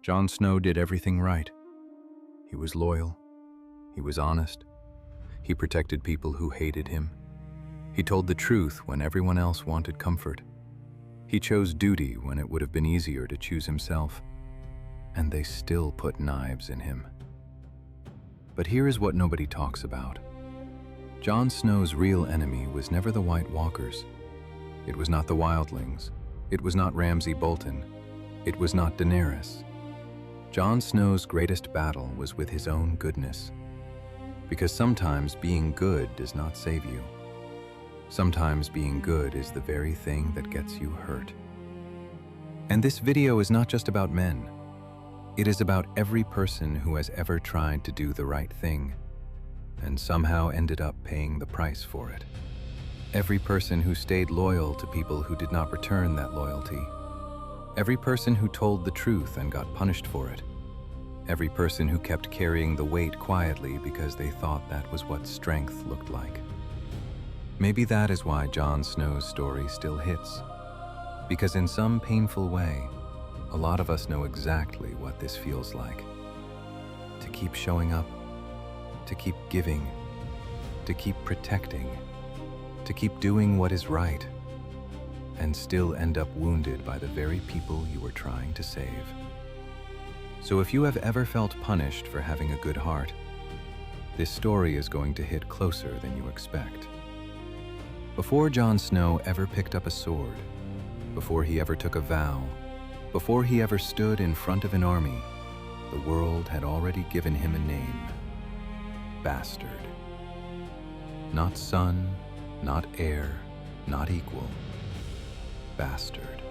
Jon Snow did everything right. He was loyal. He was honest. He protected people who hated him. He told the truth when everyone else wanted comfort. He chose duty when it would have been easier to choose himself. And they still put knives in him. But here is what nobody talks about. Jon Snow's real enemy was never the White Walkers. It was not the wildlings. It was not Ramsay Bolton. It was not Daenerys. Jon Snow's greatest battle was with his own goodness. Because sometimes being good does not save you. Sometimes being good is the very thing that gets you hurt. And this video is not just about men. It is about every person who has ever tried to do the right thing and somehow ended up paying the price for it. Every person who stayed loyal to people who did not return that loyalty. Every person who told the truth and got punished for it. Every person who kept carrying the weight quietly because they thought that was what strength looked like. Maybe that is why Jon Snow's story still hits. Because in some painful way, a lot of us know exactly what this feels like. To keep showing up, to keep giving, to keep protecting, to keep doing what is right, and still end up wounded by the very people you were trying to save. So if you have ever felt punished for having a good heart, this story is going to hit closer than you expect. Before Jon Snow ever picked up a sword, before he ever took a vow, before he ever stood in front of an army, the world had already given him a name: Bastard. Not son, not heir, not equal. Bastard.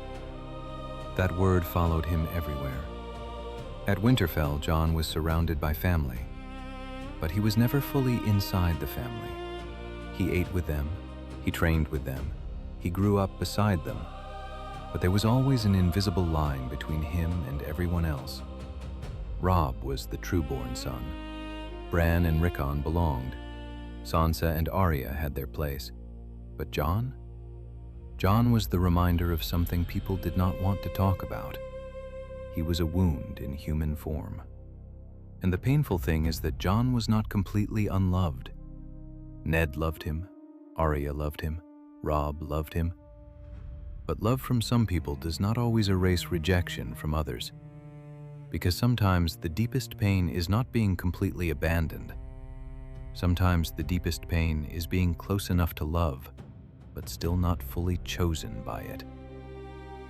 That word followed him everywhere. At Winterfell, Jon was surrounded by family, but he was never fully inside the family. He ate with them, he trained with them, he grew up beside them, but there was always an invisible line between him and everyone else. Robb was the true-born son. Bran and Rickon belonged. Sansa and Arya had their place. But Jon? Jon was the reminder of something people did not want to talk about. He was a wound in human form. And the painful thing is that Jon was not completely unloved. Ned loved him, Arya loved him, Robb loved him. But love from some people does not always erase rejection from others. Because sometimes the deepest pain is not being completely abandoned. Sometimes the deepest pain is being close enough to love, but still not fully chosen by it.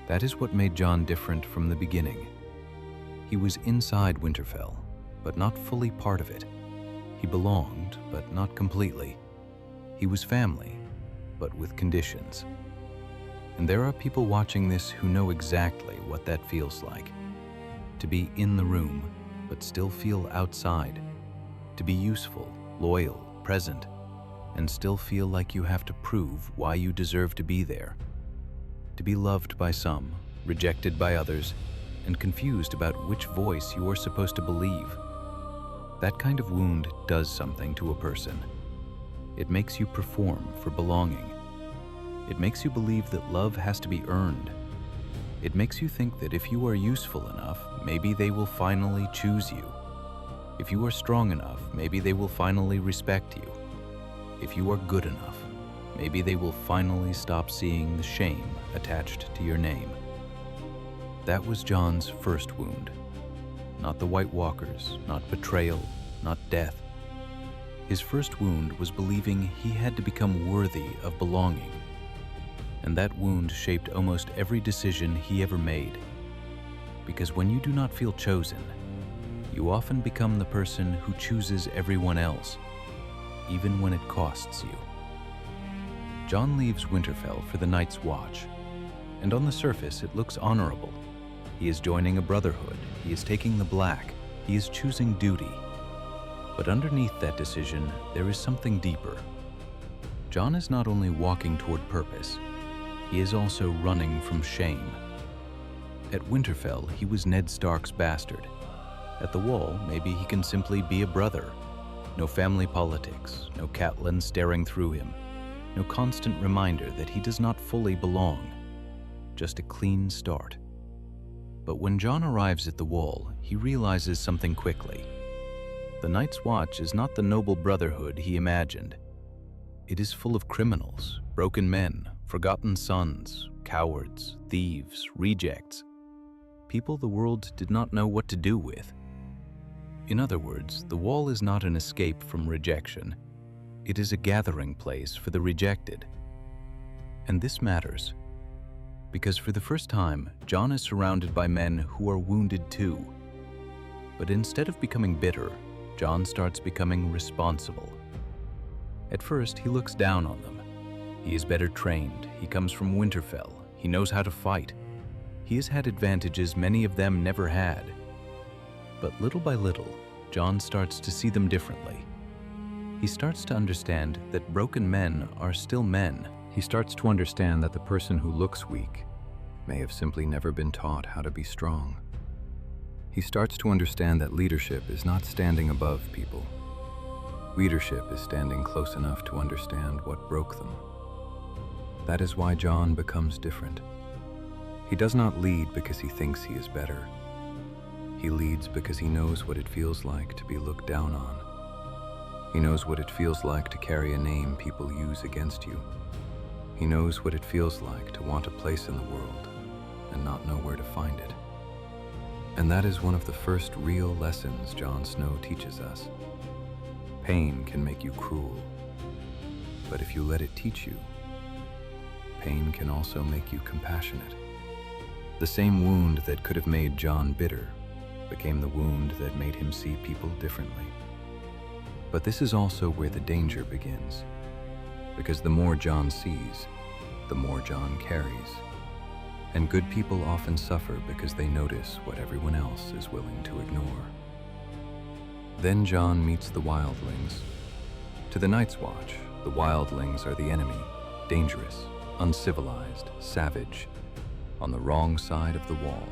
That is what made Jon different from the beginning. He was inside Winterfell, but not fully part of it. He belonged, but not completely. He was family, but with conditions. And there are people watching this who know exactly what that feels like. To be in the room, but still feel outside. To be useful, loyal, present, and still feel like you have to prove why you deserve to be there. To be loved by some, rejected by others, and confused about which voice you are supposed to believe. That kind of wound does something to a person. It makes you perform for belonging. It makes you believe that love has to be earned. It makes you think that if you are useful enough, maybe they will finally choose you. If you are strong enough, maybe they will finally respect you. If you are good enough, maybe they will finally stop seeing the shame attached to your name. That was Jon's first wound. Not the White Walkers, not betrayal, not death. His first wound was believing he had to become worthy of belonging. And that wound shaped almost every decision he ever made. Because when you do not feel chosen, you often become the person who chooses everyone else, even when it costs you. Jon leaves Winterfell for the Night's Watch, and on the surface it looks honorable. He is joining a brotherhood, he is taking the black, he is choosing duty. But underneath that decision, there is something deeper. Jon is not only walking toward purpose, he is also running from shame. At Winterfell, he was Ned Stark's bastard. At the Wall, maybe he can simply be a brother. No family politics, no Catelyn staring through him, no constant reminder that he does not fully belong. Just a clean start. But when Jon arrives at the wall, he realizes something quickly. The Night's Watch is not the noble brotherhood he imagined. It is full of criminals, broken men, forgotten sons, cowards, thieves, rejects, people the world did not know what to do with. In other words, the wall is not an escape from rejection. It is a gathering place for the rejected. And this matters, because for the first time, Jon is surrounded by men who are wounded too. But instead of becoming bitter, Jon starts becoming responsible. At first, he looks down on them. He is better trained, he comes from Winterfell, he knows how to fight. He has had advantages many of them never had. But little by little, Jon starts to see them differently. He starts to understand that broken men are still men. He starts to understand that the person who looks weak may have simply never been taught how to be strong. He starts to understand that leadership is not standing above people. Leadership is standing close enough to understand what broke them. That is why Jon becomes different. He does not lead because he thinks he is better. He leads because he knows what it feels like to be looked down on. He knows what it feels like to carry a name people use against you. He knows what it feels like to want a place in the world and not know where to find it. And that is one of the first real lessons Jon Snow teaches us. Pain can make you cruel, but if you let it teach you, pain can also make you compassionate. The same wound that could have made Jon bitter became the wound that made him see people differently. But this is also where the danger begins, because the more Jon sees, the more Jon carries. And good people often suffer because they notice what everyone else is willing to ignore. Then Jon meets the wildlings. To the Night's Watch, the wildlings are the enemy, dangerous, uncivilized, savage, on the wrong side of the wall.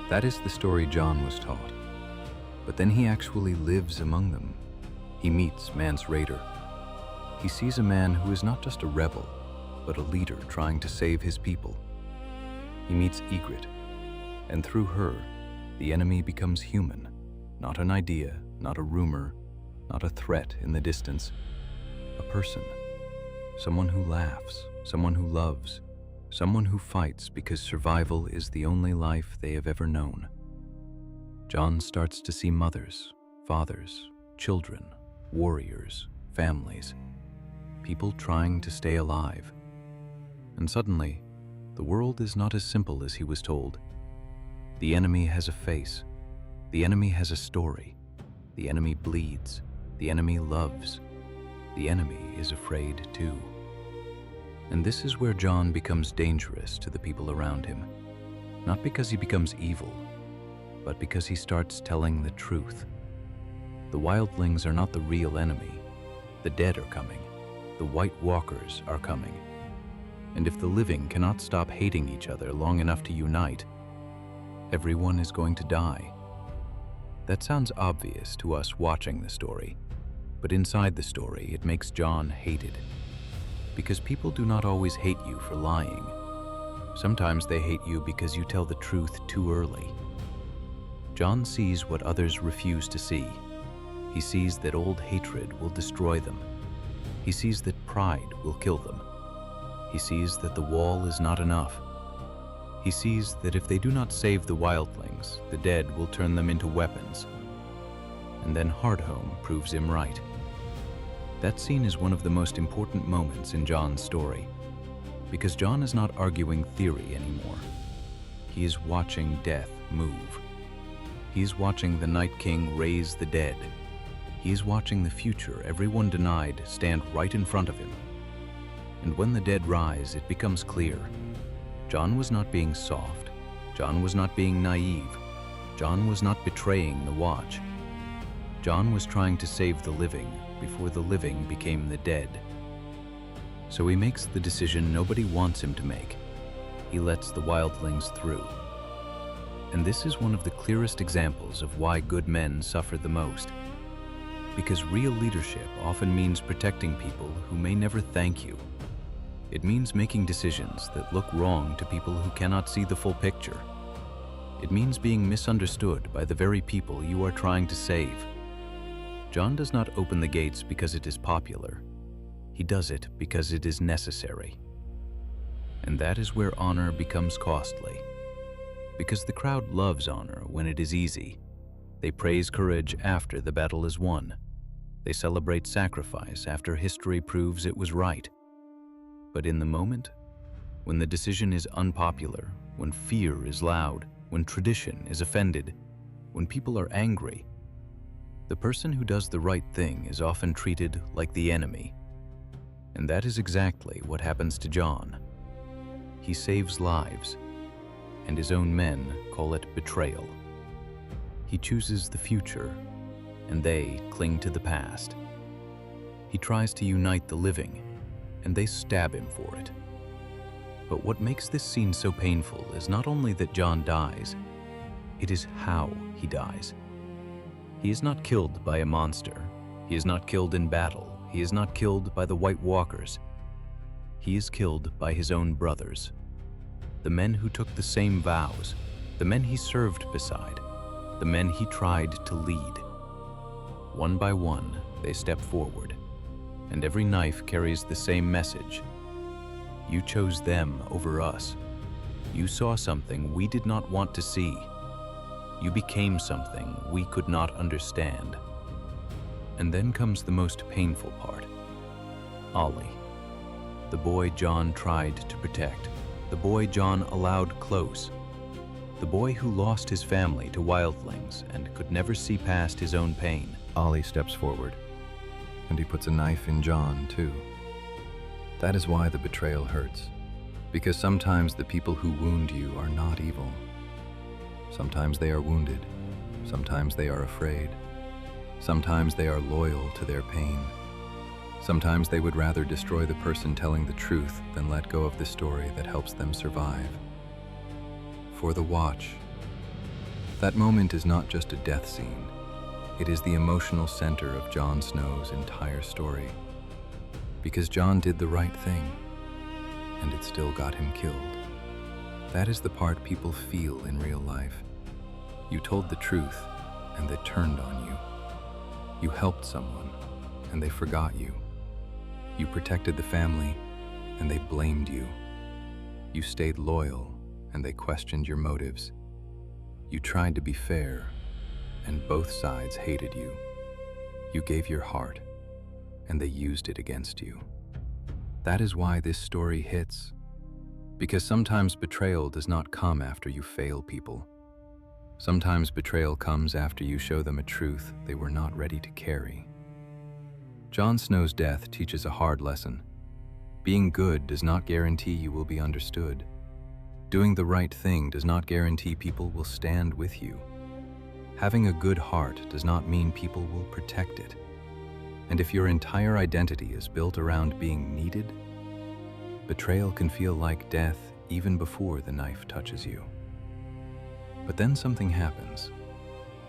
That is the story Jon was taught. But then he actually lives among them. He meets Mance Rayder. He sees a man who is not just a rebel, but a leader trying to save his people. He meets Ygritte, and through her, the enemy becomes human, not an idea, not a rumor, not a threat in the distance, a person, someone who laughs, someone who loves, someone who fights because survival is the only life they have ever known. Jon starts to see mothers, fathers, children, warriors, families, people trying to stay alive. And suddenly, the world is not as simple as he was told. The enemy has a face. The enemy has a story. The enemy bleeds. The enemy loves. The enemy is afraid too. And this is where Jon becomes dangerous to the people around him. Not because he becomes evil, but because he starts telling the truth. The wildlings are not the real enemy. The dead are coming. The White Walkers are coming. And if the living cannot stop hating each other long enough to unite, everyone is going to die. That sounds obvious to us watching the story, but inside the story it makes Jon hated. Because people do not always hate you for lying. Sometimes they hate you because you tell the truth too early. Jon sees what others refuse to see. He sees that old hatred will destroy them. He sees that pride will kill them. He sees that the wall is not enough. He sees that if they do not save the wildlings, the dead will turn them into weapons. And then Hardhome proves him right. That scene is one of the most important moments in Jon's story, because Jon is not arguing theory anymore. He is watching death move. He is watching the Night King raise the dead. He is watching the future everyone denied stand right in front of him. And when the dead rise, it becomes clear. Jon was not being soft. Jon was not being naive. Jon was not betraying the Watch. Jon was trying to save the living before the living became the dead. So he makes the decision nobody wants him to make. He lets the wildlings through. And this is one of the clearest examples of why good men suffer the most. Because real leadership often means protecting people who may never thank you. It means making decisions that look wrong to people who cannot see the full picture. It means being misunderstood by the very people you are trying to save. Jon does not open the gates because it is popular. He does it because it is necessary. And that is where honor becomes costly. Because the crowd loves honor when it is easy. They praise courage after the battle is won. They celebrate sacrifice after history proves it was right. But in the moment, when the decision is unpopular, when fear is loud, when tradition is offended, when people are angry, the person who does the right thing is often treated like the enemy. And that is exactly what happens to Jon. He saves lives, and his own men call it betrayal. He chooses the future, and they cling to the past. He tries to unite the living, and they stab him for it. But what makes this scene so painful is not only that Jon dies, it is how he dies. He is not killed by a monster. He is not killed in battle. He is not killed by the White Walkers. He is killed by his own brothers, the men who took the same vows, the men he served beside, the men he tried to lead. One by one, they step forward, and every knife carries the same message. You chose them over us. You saw something we did not want to see. You became something we could not understand. And then comes the most painful part. Ollie, the boy Jon tried to protect, the boy Jon allowed close, the boy who lost his family to wildlings and could never see past his own pain. Ollie steps forward, and he puts a knife in Jon, too. That is why the betrayal hurts, because sometimes the people who wound you are not evil. Sometimes they are wounded, sometimes they are afraid, sometimes they are loyal to their pain. Sometimes they would rather destroy the person telling the truth than let go of the story that helps them survive. For the Watch, that moment is not just a death scene. It is the emotional center of Jon Snow's entire story. Because Jon did the right thing, and it still got him killed. That is the part people feel in real life. You told the truth, and they turned on you. You helped someone, and they forgot you. You protected the family, and they blamed you. You stayed loyal, and they questioned your motives. You tried to be fair, and both sides hated you. You gave your heart, and they used it against you. That is why this story hits. Because sometimes betrayal does not come after you fail people. Sometimes betrayal comes after you show them a truth they were not ready to carry. Jon Snow's death teaches a hard lesson. Being good does not guarantee you will be understood. Doing the right thing does not guarantee people will stand with you. Having a good heart does not mean people will protect it. And if your entire identity is built around being needed, betrayal can feel like death even before the knife touches you. But then something happens.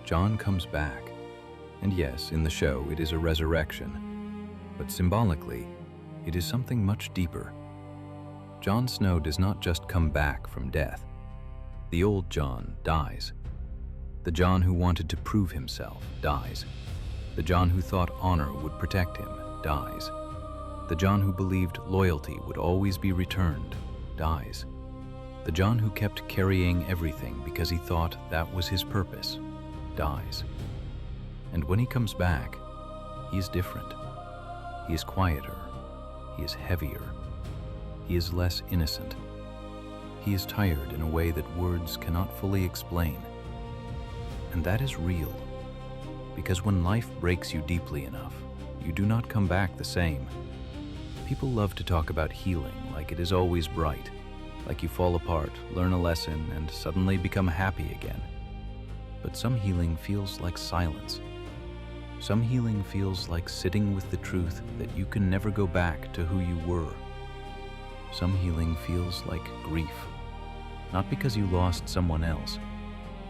Jon comes back. And yes, in the show, it is a resurrection. But symbolically, it is something much deeper. Jon Snow does not just come back from death. The old Jon dies. The Jon who wanted to prove himself dies. The Jon who thought honor would protect him dies. The Jon who believed loyalty would always be returned dies. The Jon who kept carrying everything because he thought that was his purpose dies. And when he comes back, he is different. He is quieter. He is heavier. He is less innocent. He is tired in a way that words cannot fully explain. And that is real. Because when life breaks you deeply enough, you do not come back the same. People love to talk about healing like it is always bright, like you fall apart, learn a lesson, and suddenly become happy again. But some healing feels like silence. Some healing feels like sitting with the truth that you can never go back to who you were. Some healing feels like grief, not because you lost someone else,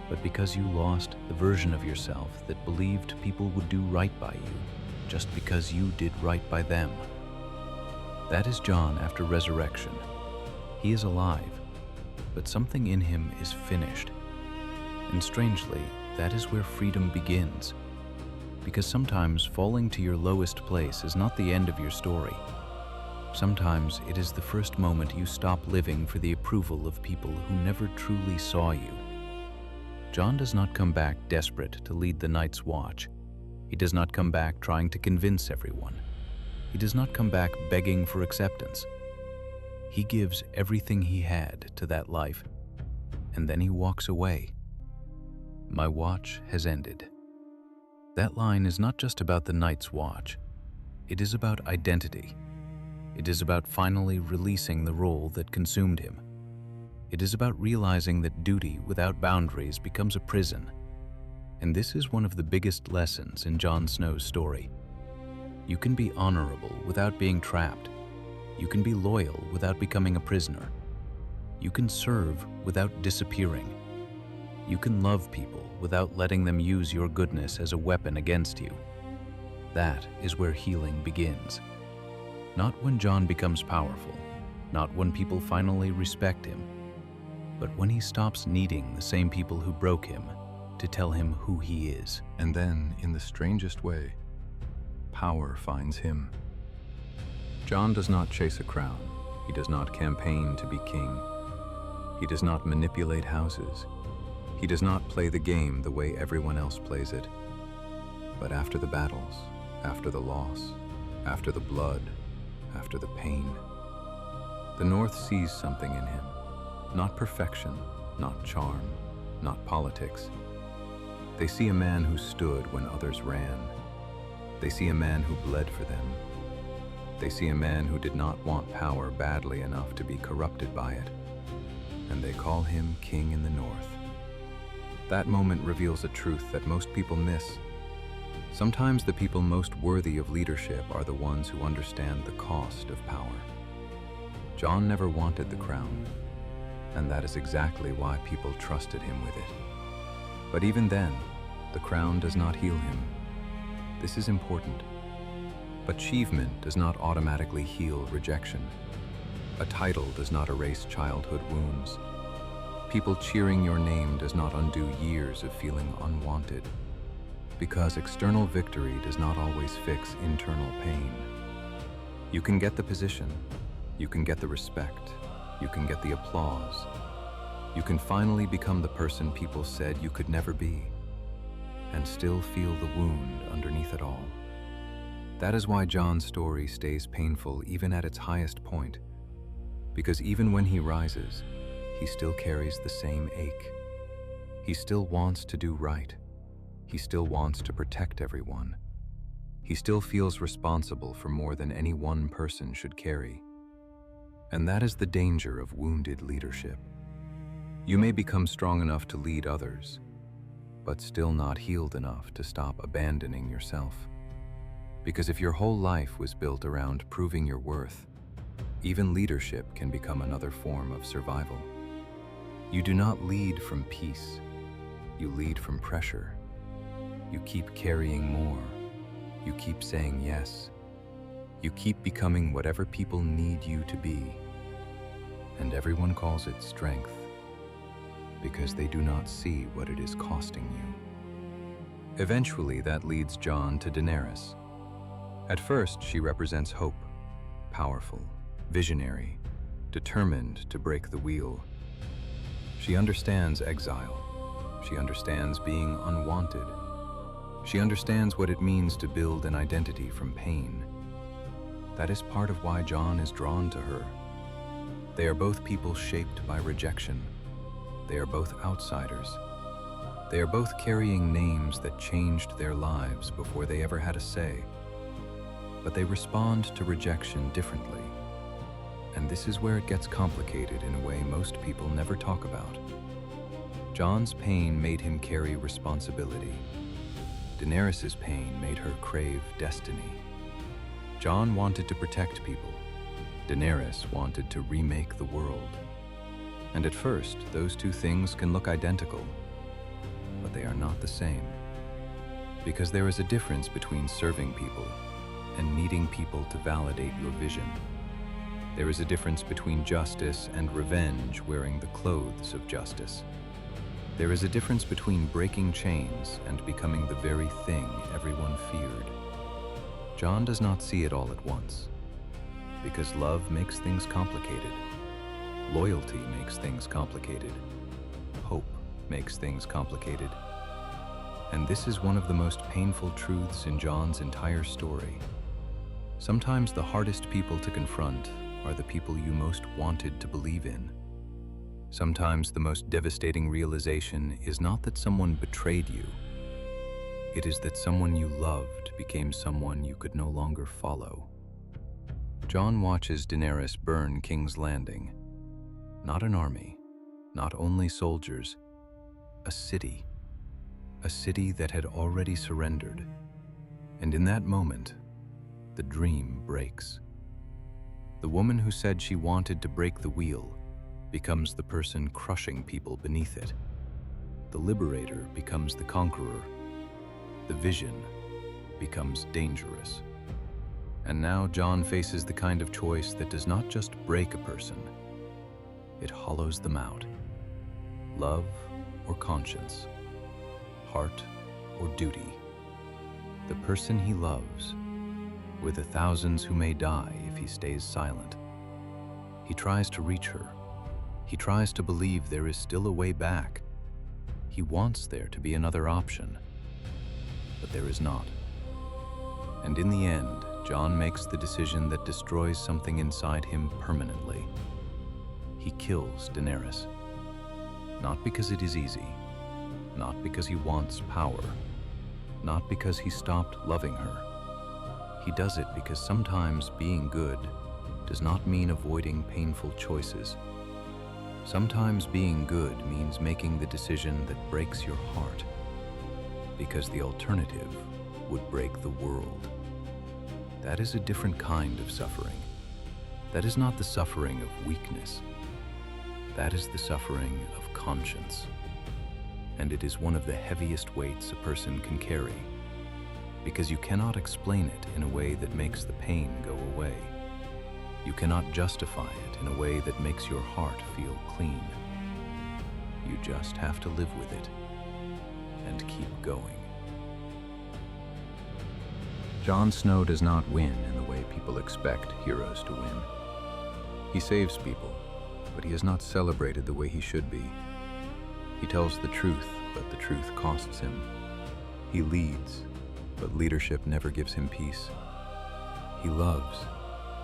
but because you lost the version of yourself that believed people would do right by you just because you did right by them. That is Jon after resurrection. He is alive, but something in him is finished. And strangely, that is where freedom begins. Because sometimes falling to your lowest place is not the end of your story. Sometimes it is the first moment you stop living for the approval of people who never truly saw you. Jon does not come back desperate to lead the Night's Watch. He does not come back trying to convince everyone. He does not come back begging for acceptance. He gives everything he had to that life, and then he walks away. My watch has ended. That line is not just about the Night's Watch. It is about identity. It is about finally releasing the role that consumed him. It is about realizing that duty without boundaries becomes a prison. And this is one of the biggest lessons in Jon Snow's story. You can be honorable without being trapped. You can be loyal without becoming a prisoner. You can serve without disappearing. You can love people without letting them use your goodness as a weapon against you. That is where healing begins. Not when Jon becomes powerful, not when people finally respect him, but when he stops needing the same people who broke him to tell him who he is. And then, in the strangest way, power finds him. Jon does not chase a crown. He does not campaign to be king. He does not manipulate houses. He does not play the game the way everyone else plays it. But after the battles, after the loss, after the blood, after the pain, the North sees something in him. Not perfection, not charm, not politics. They see a man who stood when others ran. They see a man who bled for them. They see a man who did not want power badly enough to be corrupted by it. And they call him King in the North. That moment reveals a truth that most people miss. Sometimes the people most worthy of leadership are the ones who understand the cost of power. Jon never wanted the crown, and that is exactly why people trusted him with it. But even then, the crown does not heal him. This is important. Achievement does not automatically heal rejection. A title does not erase childhood wounds. People cheering your name does not undo years of feeling unwanted. Because external victory does not always fix internal pain. You can get the position, you can get the respect, you can get the applause. You can finally become the person people said you could never be, and still feel the wound underneath it all. That is why Jon's story stays painful even at its highest point, because even when he rises, he still carries the same ache. He still wants to do right. He still wants to protect everyone. He still feels responsible for more than any one person should carry. And that is the danger of wounded leadership. You may become strong enough to lead others, but still not healed enough to stop abandoning yourself. Because if your whole life was built around proving your worth, even leadership can become another form of survival. You do not lead from peace. You lead from pressure. You keep carrying more. You keep saying yes. You keep becoming whatever people need you to be. And everyone calls it strength, because they do not see what it is costing you. Eventually, that leads Jon to Daenerys. At first, she represents hope, powerful, visionary, determined to break the wheel. She understands exile. She understands being unwanted. She understands what it means to build an identity from pain. That is part of why Jon is drawn to her. They are both people shaped by rejection. They are both outsiders. They are both carrying names that changed their lives before they ever had a say. But they respond to rejection differently. And this is where it gets complicated in a way most people never talk about. Jon's pain made him carry responsibility. Daenerys' pain made her crave destiny. Jon wanted to protect people. Daenerys wanted to remake the world. And at first, those two things can look identical, but they are not the same. Because there is a difference between serving people and needing people to validate your vision. There is a difference between justice and revenge wearing the clothes of justice. There is a difference between breaking chains and becoming the very thing everyone feared. Jon does not see it all at once, because love makes things complicated. Loyalty makes things complicated. Hope makes things complicated. And this is one of the most painful truths in Jon's entire story. Sometimes the hardest people to confront are the people you most wanted to believe in. Sometimes the most devastating realization is not that someone betrayed you. It is that someone you loved became someone you could no longer follow. Jon watches Daenerys burn King's Landing. Not an army, not only soldiers, a city that had already surrendered. And in that moment, the dream breaks. The woman who said she wanted to break the wheel becomes the person crushing people beneath it. The liberator becomes the conqueror. The vision becomes dangerous. And now Jon faces the kind of choice that does not just break a person, it hollows them out. Love or conscience, heart or duty. The person he loves, or the thousands who may die if he stays silent. He tries to reach her. He tries to believe there is still a way back. He wants there to be another option, but there is not. And in the end, Jon makes the decision that destroys something inside him permanently. He kills Daenerys. Not because it is easy, not because he wants power, not because he stopped loving her. He does it because sometimes being good does not mean avoiding painful choices. Sometimes being good means making the decision that breaks your heart, because the alternative would break the world. That is a different kind of suffering. That is not the suffering of weakness. That is the suffering of conscience. And it is one of the heaviest weights a person can carry, because you cannot explain it in a way that makes the pain go away. You cannot justify it in a way that makes your heart feel clean. You just have to live with it and keep going. Jon Snow does not win in the way people expect heroes to win. He saves people, but he is not celebrated the way he should be. He tells the truth, but the truth costs him. He leads, but leadership never gives him peace. He loves,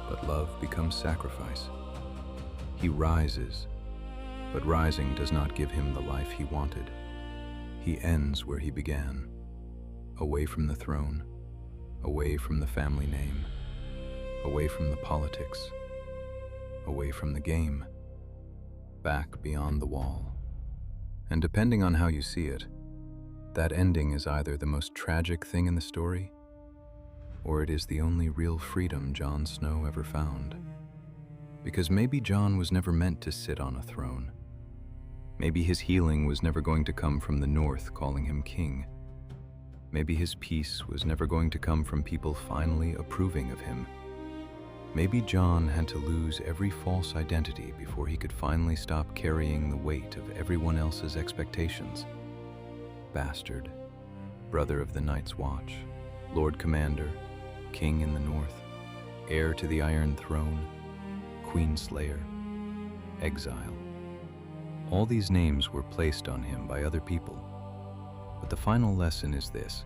but love becomes sacrifice. He rises, but rising does not give him the life he wanted. He ends where he began, away from the throne, away from the family name, away from the politics, away from the game, back beyond the wall. And depending on how you see it, that ending is either the most tragic thing in the story, or it is the only real freedom Jon Snow ever found. Because maybe Jon was never meant to sit on a throne. Maybe his healing was never going to come from the North calling him king. Maybe his peace was never going to come from people finally approving of him. Maybe Jon had to lose every false identity before he could finally stop carrying the weight of everyone else's expectations. Bastard, brother of the Night's Watch, Lord Commander, King in the North, heir to the Iron Throne, Queen Slayer, exile. All these names were placed on him by other people. But the final lesson is this: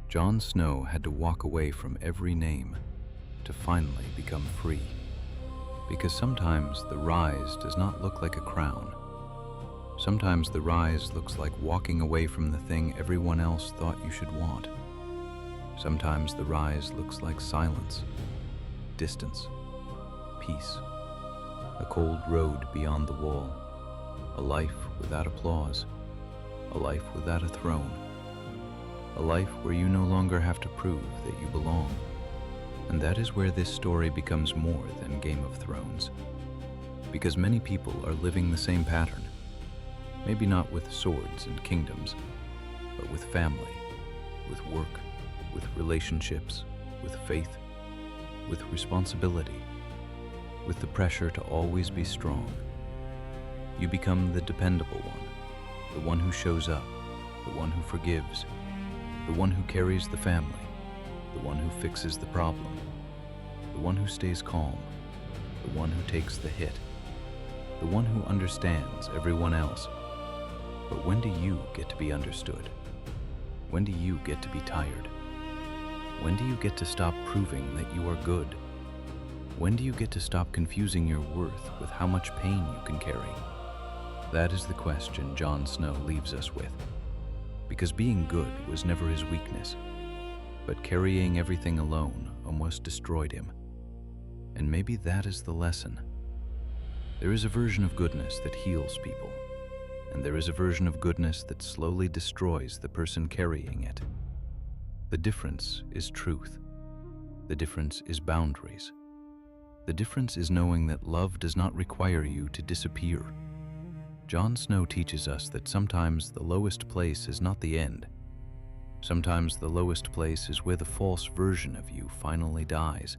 Jon Snow had to walk away from every name to finally become free. Because sometimes the rise does not look like a crown. Sometimes the rise looks like walking away from the thing everyone else thought you should want. Sometimes the rise looks like silence, distance, peace, a cold road beyond the wall, a life without applause, a life without a throne, a life where you no longer have to prove that you belong. And that is where this story becomes more than Game of Thrones. Because many people are living the same pattern. Maybe not with swords and kingdoms, but with family, with work, with relationships, with faith, with responsibility, with the pressure to always be strong. You become the dependable one, the one who shows up, the one who forgives, the one who carries the family, the one who fixes the problem, the one who stays calm, the one who takes the hit, the one who understands everyone else. But when do you get to be understood? When do you get to be tired? When do you get to stop proving that you are good? When do you get to stop confusing your worth with how much pain you can carry? That is the question Jon Snow leaves us with. Because being good was never his weakness, but carrying everything alone almost destroyed him. And maybe that is the lesson. There is a version of goodness that heals people, and there is a version of goodness that slowly destroys the person carrying it. The difference is truth. The difference is boundaries. The difference is knowing that love does not require you to disappear. Jon Snow teaches us that sometimes the lowest place is not the end. Sometimes the lowest place is where the false version of you finally dies.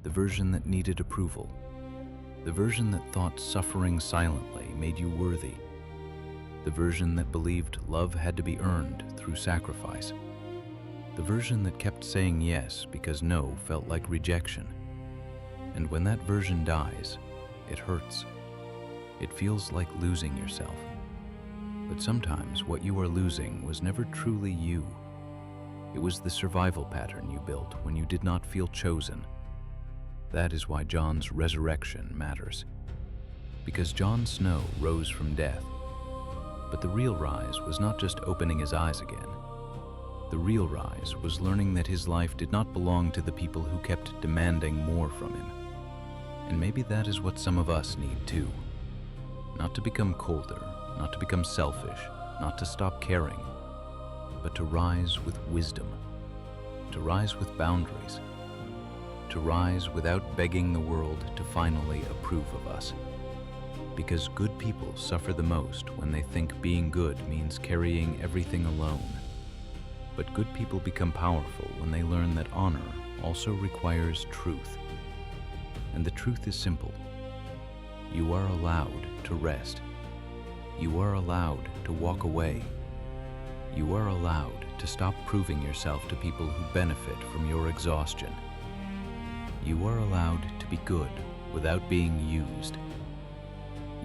The version that needed approval. The version that thought suffering silently made you worthy. The version that believed love had to be earned through sacrifice. The version that kept saying yes because no felt like rejection. And when that version dies, it hurts. It feels like losing yourself. But sometimes what you are losing was never truly you. It was the survival pattern you built when you did not feel chosen. That is why Jon's resurrection matters. Because Jon Snow rose from death. But the real rise was not just opening his eyes again. The real rise was learning that his life did not belong to the people who kept demanding more from him. And maybe that is what some of us need too. Not to become colder, not to become selfish, not to stop caring, but to rise with wisdom, to rise with boundaries, to rise without begging the world to finally approve of us. Because good people suffer the most when they think being good means carrying everything alone. But good people become powerful when they learn that honor also requires truth. And the truth is simple. You are allowed to rest. You are allowed to walk away. You are allowed to stop proving yourself to people who benefit from your exhaustion. You are allowed to be good without being used.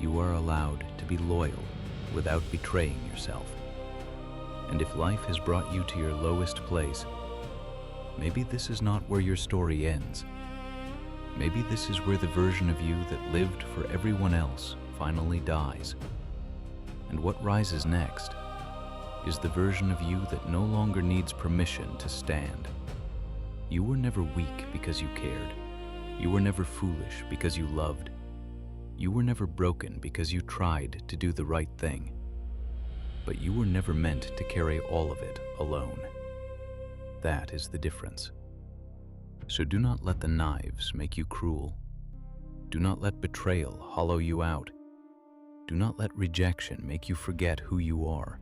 You are allowed to be loyal without betraying yourself. And if life has brought you to your lowest place, maybe this is not where your story ends. Maybe this is where the version of you that lived for everyone else finally dies. And what rises next is the version of you that no longer needs permission to stand. You were never weak because you cared. You were never foolish because you loved. You were never broken because you tried to do the right thing. But you were never meant to carry all of it alone. That is the difference. So do not let the knives make you cruel. Do not let betrayal hollow you out. Do not let rejection make you forget who you are.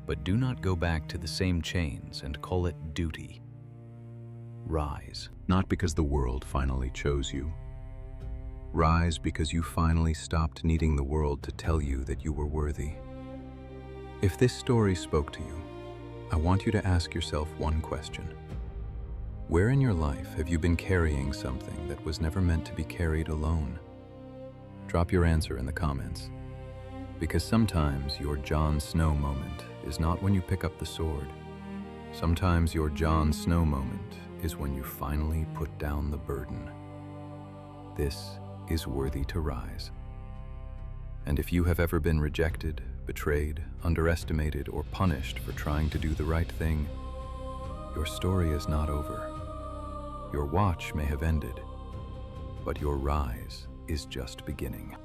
But do not go back to the same chains and call it duty. Rise, not because the world finally chose you. Rise because you finally stopped needing the world to tell you that you were worthy. If this story spoke to you, I want you to ask yourself one question. Where in your life have you been carrying something that was never meant to be carried alone? Drop your answer in the comments. Because sometimes your Jon Snow moment is not when you pick up the sword. Sometimes your Jon Snow moment is when you finally put down the burden. This is worthy to rise. And if you have ever been rejected, betrayed, underestimated, or punished for trying to do the right thing, your story is not over. Your watch may have ended, but your rise is just beginning.